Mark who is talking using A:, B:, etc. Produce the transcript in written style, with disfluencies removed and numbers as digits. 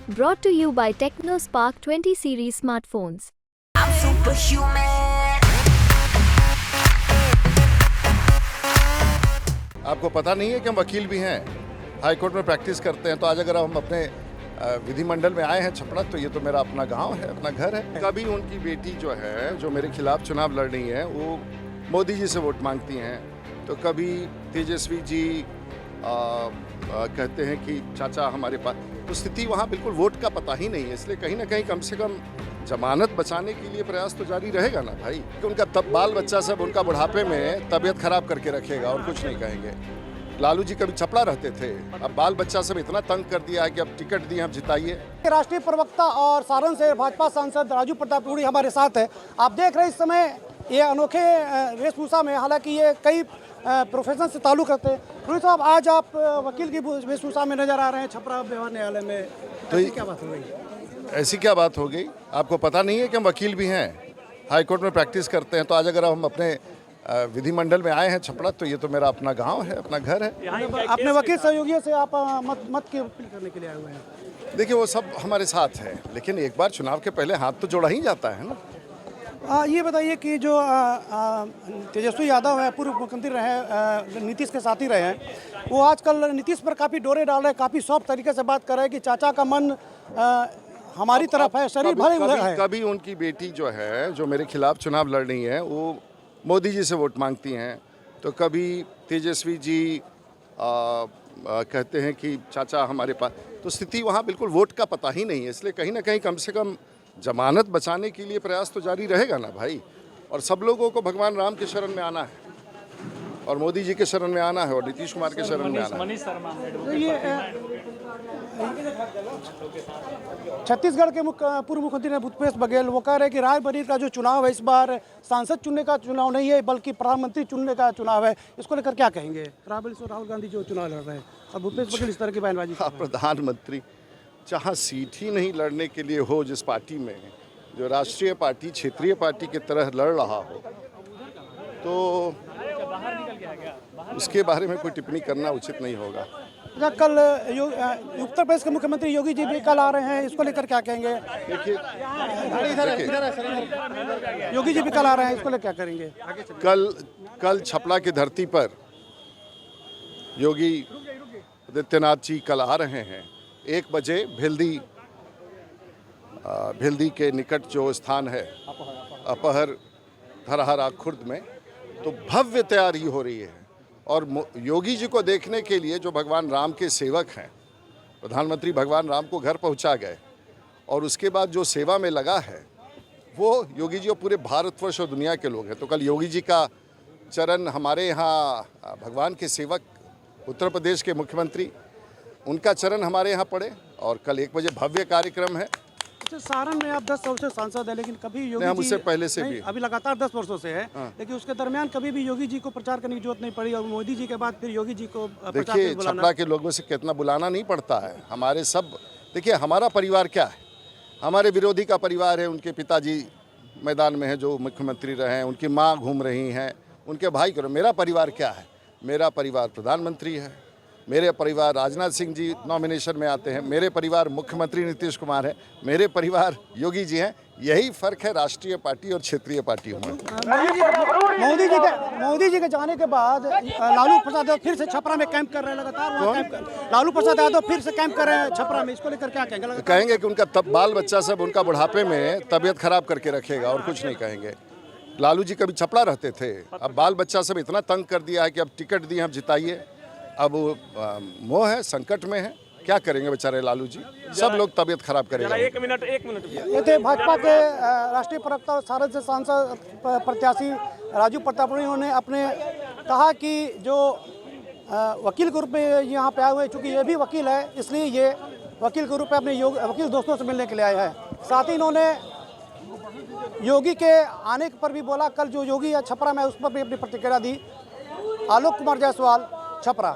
A: Brought to you by TechnoSpark 20 series smartphones.
B: I'm superhuman.
C: आपको पता नहीं है कि हम वकील भी हैं, हाई कोर्ट में प्रैक्टिस करते हैं। तो आज अगर हम अपने विधिमंडल में आए हैं छपड़ा, तो ये तो मेरा अपना गांव है, अपना घर है। कभी उनकी बेटी जो है, जो मेरे खिलाफ चुनाव लड़ रही है, वो मोदी जी से वोट मांगती हैं। तो कभी तेजस्वी जी कहते हैं कि चाचा हमारे पास, तो स्थिति वहाँ बिल्कुल वोट का पता ही नहीं है। इसलिए कहीं ना कहीं कम से कम जमानत बचाने के लिए प्रयास तो जारी रहेगा ना भाई, कि उनका तब बाल बच्चा सब उनका बुढ़ापे में तबीयत खराब करके रखेगा और कुछ नहीं कहेंगे। लालू जी कभी छपड़ा रहते थे, अब बाल बच्चा सब इतना तंग कर दिया है कि अब टिकट दिए, अब जिताइए।
D: राष्ट्रीय प्रवक्ता और सारण से भाजपा सांसद राजू प्रताप रूडी हमारे साथ है। आप देख रहे हैं इस समय ये अनोखे वेशभूषा में, हालांकि ये कई प्रोफेशन से ताल्लुक रखते हैं। रूडी साहब, आज आप वकील की वेशभूषा में नजर आ रहे हैं छपरा व्यवहार न्यायालय में, तो क्या बात हो गई?
C: ऐसी क्या बात हो गई? आपको पता नहीं है कि हम वकील भी हैं, हाई कोर्ट में प्रैक्टिस करते हैं। तो आज अगर हम अपने विधिमंडल में आए हैं छपड़ा, तो ये तो मेरा अपना गांव है, अपना घर है।
D: अपने वकील सहयोगियों से आप मत की अपील करने के लिए आए हुए हैं?
C: देखिए, वो सब हमारे साथ है, लेकिन एक बार चुनाव के पहले हाथ तो जोड़ा ही जाता है ना।
D: ये बताइए कि जो तेजस्वी यादव है, पूर्व मुख्यमंत्री रहे, नीतीश के साथी रहे हैं, वो आजकल नीतीश पर काफ़ी डोरे डाल रहे हैं, काफ़ी सॉफ्ट तरीके से बात कर रहे हैं कि चाचा का मन हमारी तरफ है, शरीर भले उधर है।
C: कभी उनकी बेटी जो है, जो मेरे खिलाफ चुनाव लड़ रही है, वो मोदी जी से वोट मांगती हैं। तो कभी तेजस्वी जी कहते हैं कि चाचा हमारे पास, तो स्थिति वहाँ बिल्कुल वोट का पता ही नहीं है। इसलिए कहीं ना कहीं कम से कम जमानत बचाने के लिए प्रयास तो जारी रहेगा ना भाई। और सब लोगों को भगवान राम के शरण में आना है, और मोदी जी के शरण में आना है, और नीतीश कुमार के शरण में आना है।
D: छत्तीसगढ़ के पूर्व मुख्यमंत्री भूपेश बघेल वो कह रहे हैं कि रायबरेली का जो चुनाव है, इस बार सांसद चुनने का चुनाव नहीं है, बल्कि प्रधानमंत्री चुनने का चुनाव है। इसको लेकर क्या कहेंगे? रायबरेली से राहुल गांधी जो चुनाव लड़ रहे हैं और भूपेश बघेल इस तरह की बयानबाजी।
C: प्रधानमंत्री जहाँ सीट ही नहीं लड़ने के लिए हो, जिस पार्टी में जो राष्ट्रीय पार्टी क्षेत्रीय पार्टी की तरह लड़ रहा हो, तो उसके बारे में कोई टिप्पणी करना उचित नहीं होगा।
D: कल उत्तर प्रदेश के मुख्यमंत्री योगी जी भी कल आ रहे हैं, इसको लेकर क्या कहेंगे?
C: देखिए,
D: योगी जी भी कल आ रहे हैं, इसको लेकर क्या करेंगे?
C: कल छपरा की धरती पर योगी आदित्यनाथ जी कल आ रहे हैं 1 बजे भिल्दी के निकट जो स्थान है अपहर धरहरा खुर्द में, तो भव्य तैयारी हो रही है। और योगी जी को देखने के लिए जो भगवान राम के सेवक हैं, प्रधानमंत्री भगवान राम को घर पहुंचा गए, और उसके बाद जो सेवा में लगा है वो योगी जी और पूरे भारतवर्ष और दुनिया के लोग हैं। तो कल योगी जी का चरण हमारे यहाँ, भगवान के सेवक उत्तर प्रदेश के मुख्यमंत्री, उनका चरण हमारे यहाँ पड़े, और कल 1 बजे भव्य कार्यक्रम है।
D: सारण में आप 10 वर्षों से सांसद है, लेकिन कभी योगी
C: हम उससे
D: जी
C: पहले से भी,
D: अभी लगातार 10 वर्षों से है, लेकिन उसके दरमियान कभी भी योगी जी को प्रचार करने की जरूरत नहीं पड़ी, और मोदी जी के बाद फिर योगी जी को
C: देखिए, छपरा के लोगों से कितना बुलाना नहीं पड़ता है। हमारे सब, देखिए हमारा परिवार क्या है, हमारे विरोधी का परिवार है। उनके पिताजी मैदान में हैं जो मुख्यमंत्री रहे हैं, उनकी माँ घूम रही हैं, उनके भाई करो। मेरा परिवार क्या है? मेरा परिवार प्रधानमंत्री है, मेरे परिवार राजनाथ सिंह जी नॉमिनेशन में आते हैं, मेरे परिवार मुख्यमंत्री नीतीश कुमार है, मेरे परिवार योगी जी हैं। यही फर्क है राष्ट्रीय पार्टी और क्षेत्रीय पार्टियों में।
D: मोदी जी के जाने के बाद लालू प्रसाद यादव फिर से छपरा में कैंप कर रहे हैं, लगातार लालू प्रसाद यादव फिर से कैंप कर रहे हैं छपरा में, इसको लेकर क्या कहेंगे?
C: कहेंगे कि उनका तब बाल बच्चा सब उनका बुढ़ापे में तबीयत खराब करके रखेगा, और कुछ नहीं कहेंगे। लालू जी कभी छपड़ा रहते थे, अब बाल बच्चा सब इतना तंग कर दिया है कि अब टिकट दिए, अब जिताइए। अब मोह है, संकट में है, क्या करेंगे बेचारे लालू जी, सब लोग तबीयत खराब करेगा।
D: एक मिनट। ये थे भाजपा के राष्ट्रीय प्रवक्ता और सारण से सांसद प्रत्याशी राजू प्रताप रूडी। उन्होंने अपने कहा कि जो वकील के रूप में यहाँ पे आए हुए, चूँकि ये भी वकील है, इसलिए ये वकील के रूप में अपने वकील दोस्तों से मिलने के लिए आए हैं। साथ ही इन्होंने योगी के आने पर भी बोला, कल जो योगी छपरा में उस पर भी अपनी प्रतिक्रिया दी। आलोक कुमार जायसवाल, छपरा।